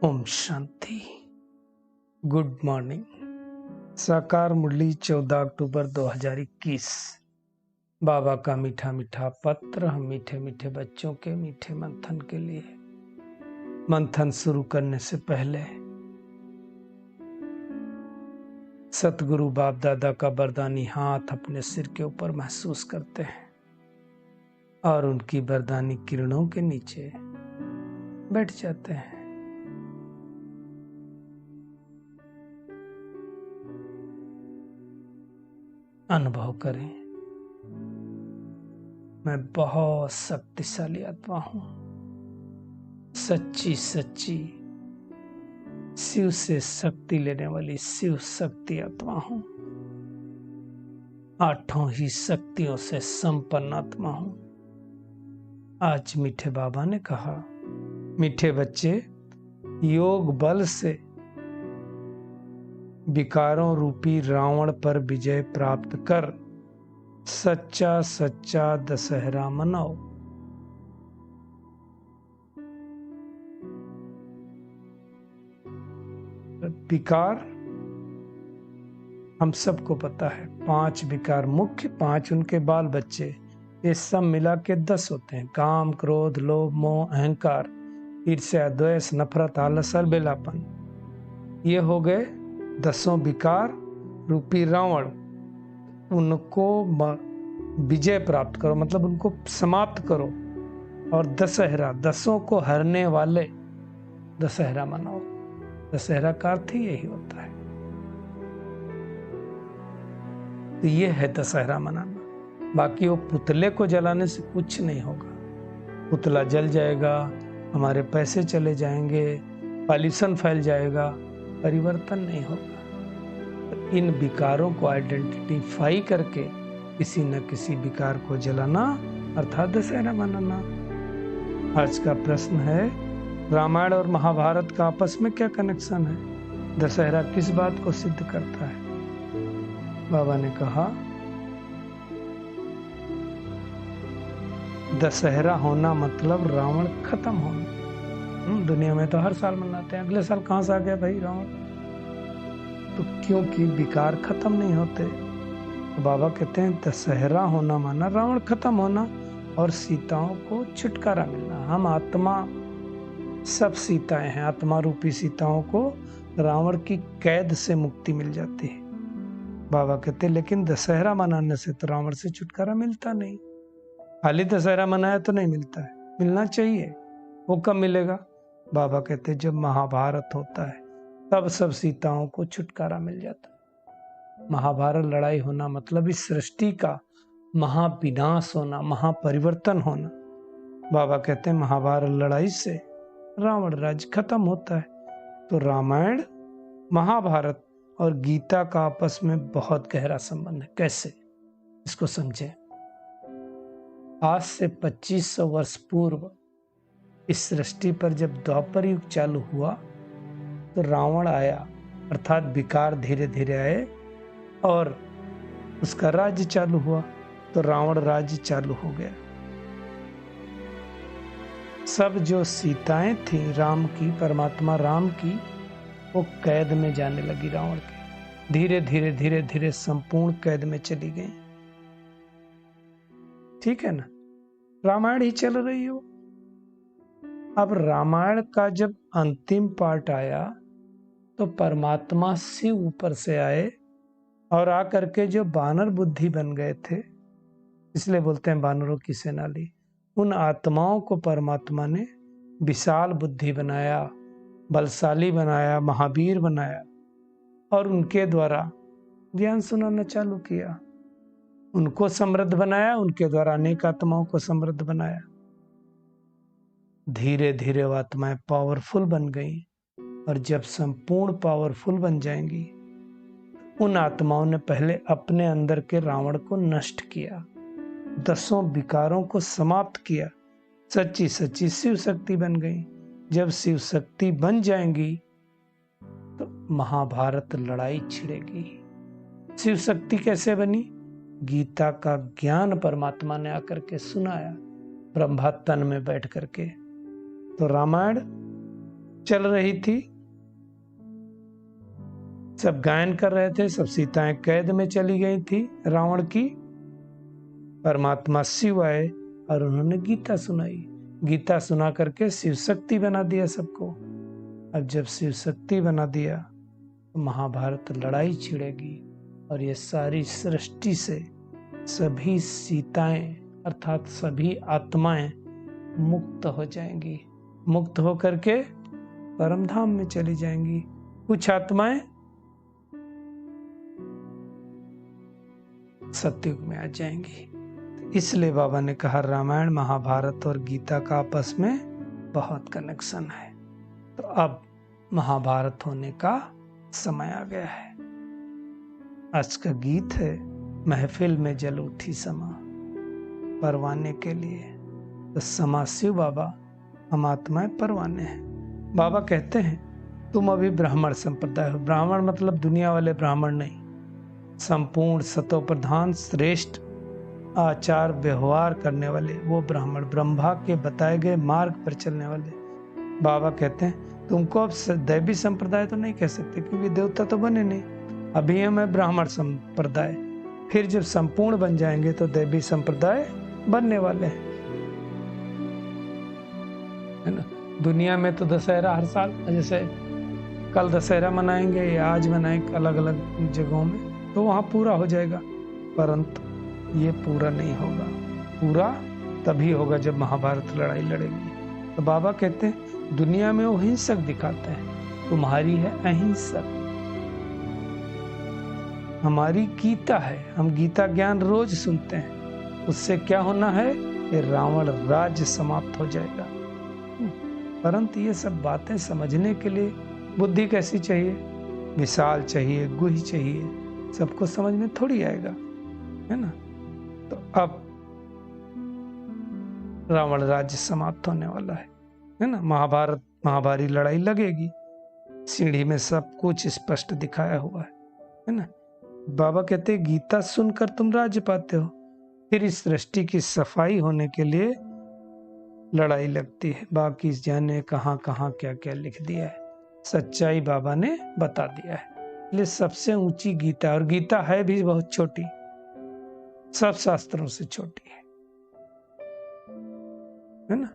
Om Shanti. Good morning. साकार मुरली 14 अक्टूबर 2021। बाबा का मीठा मीठा पत्र हम मीठे मीठे बच्चों के मीठे मंथन के लिए। मंथन शुरू करने से पहले सतगुरु बाप दादा का वरदानी हाथ अपने सिर के ऊपर महसूस करते हैं और उनकी वरदानी किरणों के नीचे बैठ जाते हैं। अनुभव करें, मैं बहुत शक्तिशाली आत्मा हूं, सच्ची सच्ची शिव से शक्ति लेने वाली शिव शक्ति आत्मा हूं, आठों ही शक्तियों से संपन्न आत्मा हूं। आज मीठे बाबा ने कहा, मीठे बच्चे, योग बल से विकारों रूपी रावण पर विजय प्राप्त कर सच्चा सच्चा दशहरा मनाओ। विकार हम सबको पता है, 5 विकार मुख्य, 5 उनके बाल बच्चे, ये सब मिला के 10 होते हैं। काम, क्रोध, लोभ, मोह, अहंकार, ईर्ष्या, द्वेष, नफरत, आलस, अलबेलापन, ये हो गए 10 विकार रूपी रावण। उनको विजय प्राप्त करो, मतलब उनको समाप्त करो, और दशहरा, 10 को हरने वाले दशहरा मनाओ। दशहरा का अर्थ ही यही होता है। तो ये है दशहरा मनाना। बाकी वो पुतले को जलाने से कुछ नहीं होगा। पुतला जल जाएगा, हमारे पैसे चले जाएंगे, पॉल्यूशन फैल जाएगा, परिवर्तन नहीं होगा। तो इन विकारों को आइडेंटिफाई करके किसी न किसी विकार को जलाना अर्थात दशहरा मनाना। आज का प्रश्न है, रामायण और महाभारत का आपस में क्या कनेक्शन है? दशहरा किस बात को सिद्ध करता है? बाबा ने कहा, दशहरा होना मतलब रावण खत्म होना। दुनिया में तो हर साल मनाते हैं, अगले साल कहां से आ गया भाई रावण? तो क्योंकि विकार खत्म नहीं होते। तो बाबा कहते हैं दशहरा होना माना रावण खत्म होना और सीताओं को छुटकारा मिलना। हम आत्मा सब सीताएं हैं, आत्मा रूपी सीताओं को रावण की कैद से मुक्ति मिल जाती है। बाबा कहते हैं लेकिन दशहरा मनाने से तो रावण से छुटकारा मिलता नहीं। खाली दशहरा मनाया तो नहीं मिलता है, मिलना चाहिए। वो कब मिलेगा? बाबा कहते हैं जब महाभारत होता है तब सब सीताओं को छुटकारा मिल जाता है। महाभारत लड़ाई होना मतलब इस सृष्टि का महाविनाश होना, महापरिवर्तन होना। बाबा कहते हैं महाभारत लड़ाई से रावण राज्य खत्म होता है। तो रामायण, महाभारत और गीता का आपस में बहुत गहरा संबंध है। कैसे? इसको समझें। आज से 2500 वर्ष पूर्व इस सृष्टि पर जब द्वापर युग चालू हुआ तो रावण आया, अर्थात विकार धीरे धीरे आए और उसका राज्य चालू हुआ। तो रावण राज्य चालू हो गया। सब जो सीताएं थी राम की, परमात्मा राम की, वो कैद में जाने लगी रावण के। धीरे धीरे धीरे धीरे संपूर्ण कैद में चली गई। ठीक है ना? रामायण ही चल रही हो। अब रामायण का जब अंतिम पार्ट आया तो परमात्मा शिव ऊपर से आए और आकर के जो बानर बुद्धि बन गए थे, इसलिए बोलते हैं बानरों की सेनाली, उन आत्माओं को परमात्मा ने विशाल बुद्धि बनाया, बलशाली बनाया, महावीर बनाया और उनके द्वारा ज्ञान सुनाना चालू किया। उनको समृद्ध बनाया, उनके द्वारा अनेक आत्माओं को समृद्ध बनाया। धीरे धीरे वो आत्माएं पावरफुल बन गई और जब संपूर्ण पावरफुल बन जाएंगी, उन आत्माओं ने पहले अपने अंदर के रावण को नष्ट किया, 10 विकारों को समाप्त किया, सच्ची सच्ची शिव शक्ति बन गई। जब शिव शक्ति बन जाएंगी तो महाभारत लड़ाई छिड़ेगी। शिव शक्ति कैसे बनी? गीता का ज्ञान परमात्मा ने आकर के सुनाया, ब्रह्मा तन में बैठ करके। तो रामायण चल रही थी, सब गायन कर रहे थे, सब सीताएं कैद में चली गई थी रावण की। परमात्मा शिव आए और उन्होंने गीता सुनाई। गीता सुना करके शिव शक्ति बना दिया सबको। अब जब शिव शक्ति बना दिया तो महाभारत लड़ाई छिड़ेगी और ये सारी सृष्टि से सभी सीताएं अर्थात सभी आत्माएं मुक्त हो जाएंगी। मुक्त होकर के परम धाम में चली जाएंगी। कुछ आत्माएं सतयुग में आ जाएंगी। इसलिए बाबा ने कहा रामायण महाभारत और गीता का आपस में बहुत कनेक्शन है। तो अब महाभारत होने का समय आ गया है। आज का गीत है महफिल में जल उठी समा, परवाने के लिए। तो समा शिव बाबा, हम आत्माएं परवाने हैं। बाबा कहते हैं तुम अभी ब्राह्मण संप्रदाय हो। ब्राह्मण मतलब दुनिया वाले ब्राह्मण नहीं, संपूर्ण सतो प्रधान श्रेष्ठ आचार व्यवहार करने वाले वो ब्राह्मण, ब्रह्मा के बताए गए मार्ग पर चलने वाले। बाबा कहते हैं तुमको अब दैवी संप्रदाय तो नहीं कह सकते क्योंकि देवता तो बने नहीं। अभी हम है ब्राह्मण संप्रदाय, फिर जब संपूर्ण बन जाएंगे तो दैवी संप्रदाय बनने वाले हैं, है ना। दुनिया में तो दशहरा हर साल, जैसे कल दशहरा मनाएंगे या आज मनाएंगे अलग अलग जगहों में, तो वहां पूरा हो जाएगा। परंतु ये पूरा नहीं होगा। पूरा तभी होगा जब महाभारत लड़ाई लड़ेगी। तो बाबा कहते हैं दुनिया में वो हिंसक दिखाते हैं, तुम्हारी है अहिंसक। हमारी गीता है, हम गीता ज्ञान रोज सुनते हैं। उससे क्या होना है कि रावण राज्य समाप्त हो जाएगा। परंतु ये सब बातें समझने के लिए बुद्धि कैसी चाहिए? विशाल चाहिए, गुही चाहिए। सबको समझ में थोड़ी आएगा, है ना। तो अब रावण राज्य समाप्त होने वाला है ना। महाभारी लड़ाई लगेगी। सीढ़ी में सब कुछ स्पष्ट दिखाया हुआ है ना। बाबा कहते हैं गीता सुनकर तुम राज्य पाते हो, फिर इस सृष्टि की सफाई होने के लिए लड़ाई लगती है। बाकी जाने कहां कहां क्या क्या लिख दिया है, सच्चाई बाबा ने बता दिया है। इसलिए सबसे ऊंची गीता, और गीता है भी बहुत छोटी, सब शास्त्रों से छोटी है ना।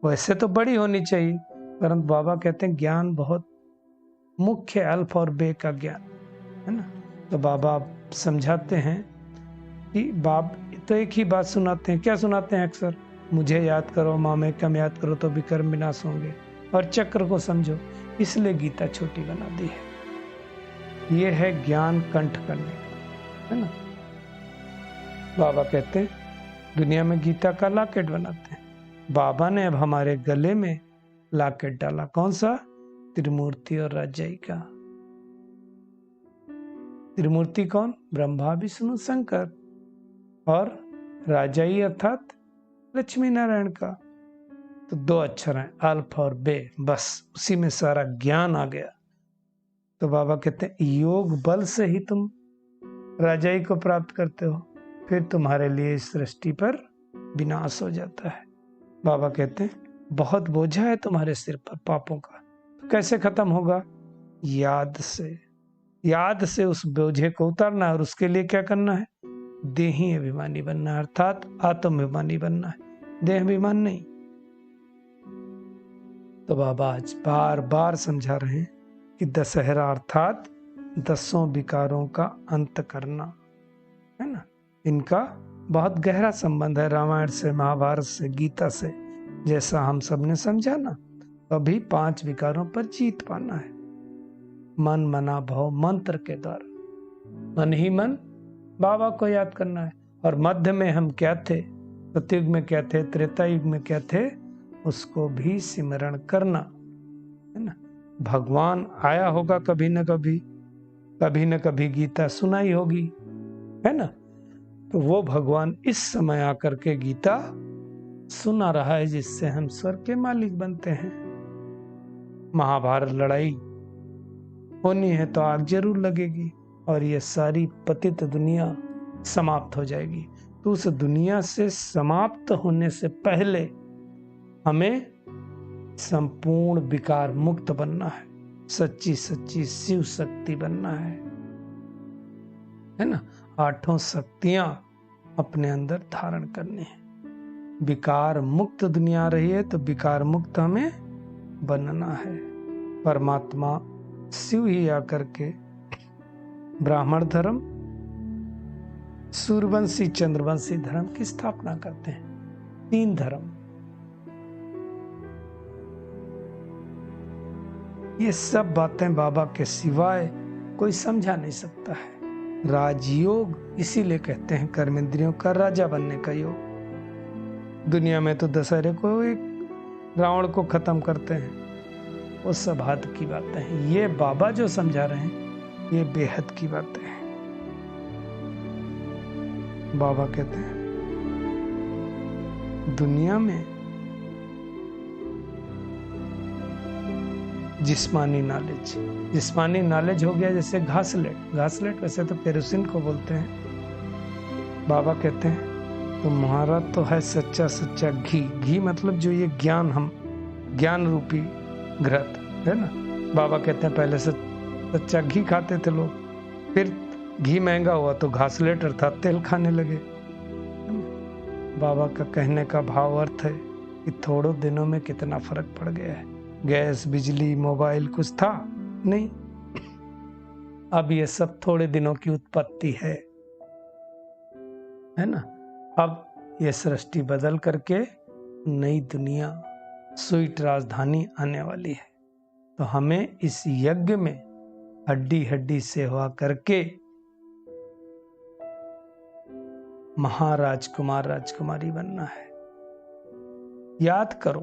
वैसे तो बड़ी होनी चाहिए, परंतु बाबा कहते हैं ज्ञान बहुत मुख्य, अल्फ और बे का ज्ञान, है ना। तो बाबा समझाते हैं कि बाप तो एक ही बात सुनाते हैं। क्या सुनाते हैं अक्सर? मुझे याद करो, मामे कम याद करो तो विकर्म विनाश होंगे, और चक्र को समझो। इसलिए गीता छोटी बना दी है। ये है ज्ञान कंठ करने का, है ना। बाबा कहते हैं दुनिया में गीता का लॉकेट बनाते हैं। बाबा ने अब हमारे गले में लॉकेट डाला। कौन सा? त्रिमूर्ति और राजाई का। त्रिमूर्ति कौन? ब्रह्मा विष्णु शंकर, और राजाई अर्थात लक्ष्मी नारायण का। तो दो अक्षर हैं, अल्फ और बे, बस उसी में सारा ज्ञान आ गया। तो बाबा कहते हैं योग बल से ही तुम राजाई को प्राप्त करते हो, फिर तुम्हारे लिए इस सृष्टि पर विनाश हो जाता है। बाबा कहते हैं बहुत बोझा है तुम्हारे सिर पर पापों का, तो कैसे खत्म होगा? याद से। याद से उस बोझे को उतारना है, और उसके लिए क्या करना है? देही अभिमानी बनना है, अर्थात आत्म अभिमानी बनना है, देह अभिमान नहीं। तो बाबा आज बार बार समझा रहे हैं कि दशहरा अर्थात 10 विकारों का अंत करना, है ना। इनका बहुत गहरा संबंध है रामायण से, महाभारत से, गीता से। जैसा हम सब ने समझा ना, अभी 5 विकारों पर जीत पाना है। मन मना भव मंत्र के द्वारा, मन ही मन बाबा को याद करना है। और मध्य में हम क्या थे, सतयुग में क्या थे, त्रेता युग में क्या थे, उसको भी सिमरण करना, है ना। भगवान आया होगा कभी न कभी गीता सुनाई होगी, है ना। तो वो भगवान इस समय आकर के गीता सुना रहा है, जिससे हम स्वर्ग के मालिक बनते हैं। महाभारत लड़ाई होनी है तो आग जरूर लगेगी, और ये सारी पतित दुनिया समाप्त हो जाएगी। तो उस दुनिया से समाप्त होने से पहले हमें संपूर्ण विकार मुक्त बनना है, सच्ची सच्ची शिव शक्ति बनना है ना। 8 शक्तियां अपने अंदर धारण करनी है। विकार मुक्त दुनिया रही है तो विकार मुक्त हमें बनना है। परमात्मा शिव ही आकर के ब्राह्मण धर्म, सूर्यवंशी चंद्रवंशी धर्म की स्थापना करते हैं। 3 धर्म। ये सब बातें बाबा के सिवाय कोई समझा नहीं सकता है। राजयोग इसीलिए कहते हैं कर्मेंद्रियों का राजा बनने का योग। दुनिया में तो दशहरे को एक रावण को खत्म करते हैं, वो सब हद की बातें हैं। ये बाबा जो समझा रहे हैं ये बेहद की बातें हैं। बाबा कहते हैं दुनिया में जिस्मानी नॉलेज हो गया जैसे घासलेट वैसे तो केरोसिन को बोलते हैं। बाबा कहते हैं तुम्हारा तो है सच्चा घी मतलब जो ये ज्ञान रूपी घृत है ना। बाबा कहते हैं पहले सच्चा घी खाते थे लोग, फिर घी महंगा हुआ तो घासलेट अर्थात तेल खाने लगे। बाबा का कहने का भाव अर्थ है कि थोड़े दिनों में कितना फर्क पड़ गया है। गैस, बिजली, मोबाइल कुछ था नहीं, अब ये सब थोड़े दिनों की उत्पत्ति है ना। अब ये सृष्टि बदल करके नई दुनिया, स्वीट राजधानी आने वाली है। तो हमें इस यज्ञ में हड्डी हड्डी सेवा करके महाराजकुमार राजकुमारी बनना है। याद करो,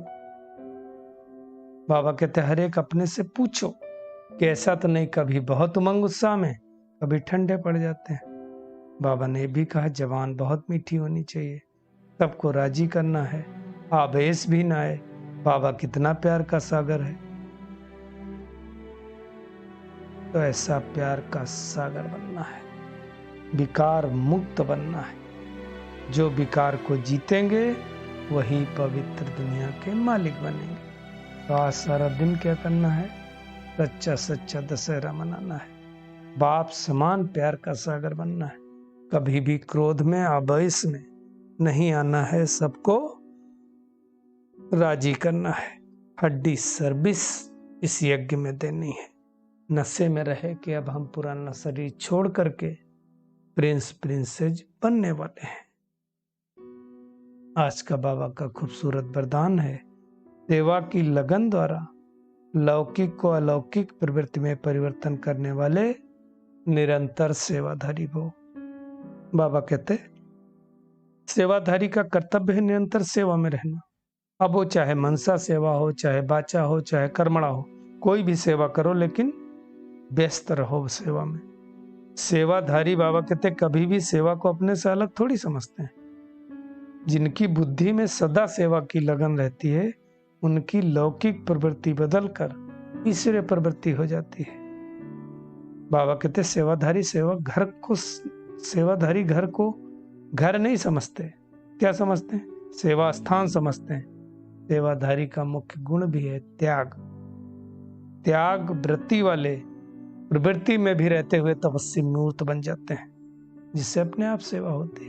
बाबा कहते हर एक अपने से पूछो कि ऐसा तो नहीं कभी बहुत उमंग उत्साह में, कभी ठंडे पड़ जाते हैं। बाबा ने भी कहा जवान बहुत मीठी होनी चाहिए, सबको राजी करना है, आवेश भी ना आए। बाबा कितना प्यार का सागर है, तो ऐसा प्यार का सागर बनना है, विकार मुक्त बनना है। जो विकार को जीतेंगे वही पवित्र दुनिया के मालिक बनेंगे। तो आज सारा दिन क्या करना है? सच्चा दशहरा मनाना है, बाप समान प्यार का सागर बनना है। कभी भी क्रोध में, आवेश में नहीं आना है, सबको राजी करना है। हड्डी सर्विस इस यज्ञ में देनी है। नशे में रहे कि अब हम पुराना शरीर छोड़ करके प्रिंसेस बनने वाले हैं। आज का बाबा का खूबसूरत वरदान है, सेवा की लगन द्वारा लौकिक को अलौकिक प्रवृत्ति में परिवर्तन करने वाले निरंतर सेवाधारी भो। बाबा कहते सेवाधारी का कर्तव्य है निरंतर सेवा में रहना। अब वो चाहे मनसा सेवा हो, चाहे बाचा हो, चाहे कर्मणा हो, कोई भी सेवा करो, लेकिन व्यस्त रहो सेवा में। सेवाधारी बाबा कहते कभी भी सेवा को अपने से अलग थोड़ी समझते हैं। जिनकी बुद्धि में सदा सेवा की लगन रहती है, उनकी लौकिक प्रवृत्ति बदलकर ईश्वरीय प्रवृत्ति हो जाती है। बाबा कहते सेवाधारी घर को घर नहीं समझते। क्या समझते हैं? सेवा स्थान समझते हैं। सेवाधारी का मुख्य गुण भी है त्याग वृत्ति वाले प्रवृत्ति में भी रहते हुए तपस्वी मूर्त बन जाते हैं, जिससे अपने आप सेवा होती।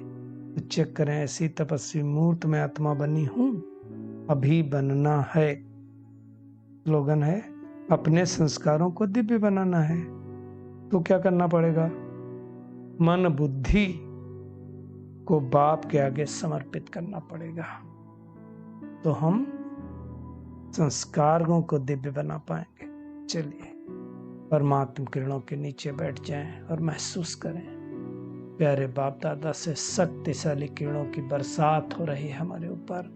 तो चेक करें, ऐसी तपस्वी मूर्त में आत्मा बनी हूं, अभी बनना है। स्लोगन है अपने संस्कारों को दिव्य बनाना है। तो क्या करना पड़ेगा? मन बुद्धि को बाप के आगे समर्पित करना पड़ेगा, तो हम संस्कारों को दिव्य बना पाएंगे। चलिए परमात्म किरणों के नीचे बैठ जाएं और महसूस करें प्यारे बाप दादा से शक्तिशाली किरणों की बरसात हो रही है हमारे ऊपर,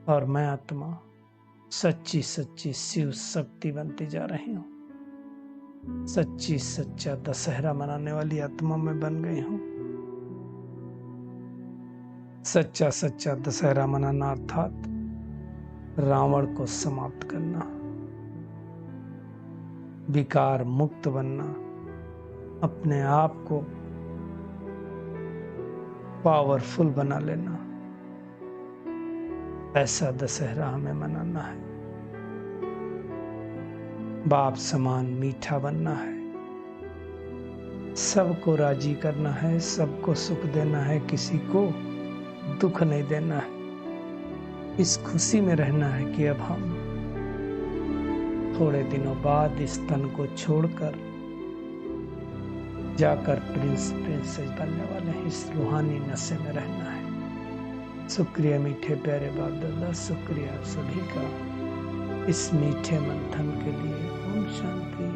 और मैं आत्मा सच्ची शिव शक्ति बनती जा रही हूँ। सच्चा दशहरा मनाने वाली आत्मा में बन गई हूँ। सच्चा दशहरा मनाना अर्थात रावण को समाप्त करना, विकार मुक्त बनना, अपने आप को पावरफुल बना लेना। ऐसा दशहरा हमें मनाना है। बाप समान मीठा बनना है, सबको राजी करना है, सबको सुख देना है, किसी को दुख नहीं देना है। इस खुशी में रहना है कि अब हम थोड़े दिनों बाद इस तन को छोड़कर जाकर प्रिंस प्रिंसेस बनने वाले हैं। इस रूहानी नशे में रहना है। शुक्रिया मीठे प्यारे बाप दादा, शुक्रिया सभी का इस मीठे मंथन के लिए। ओम शांति।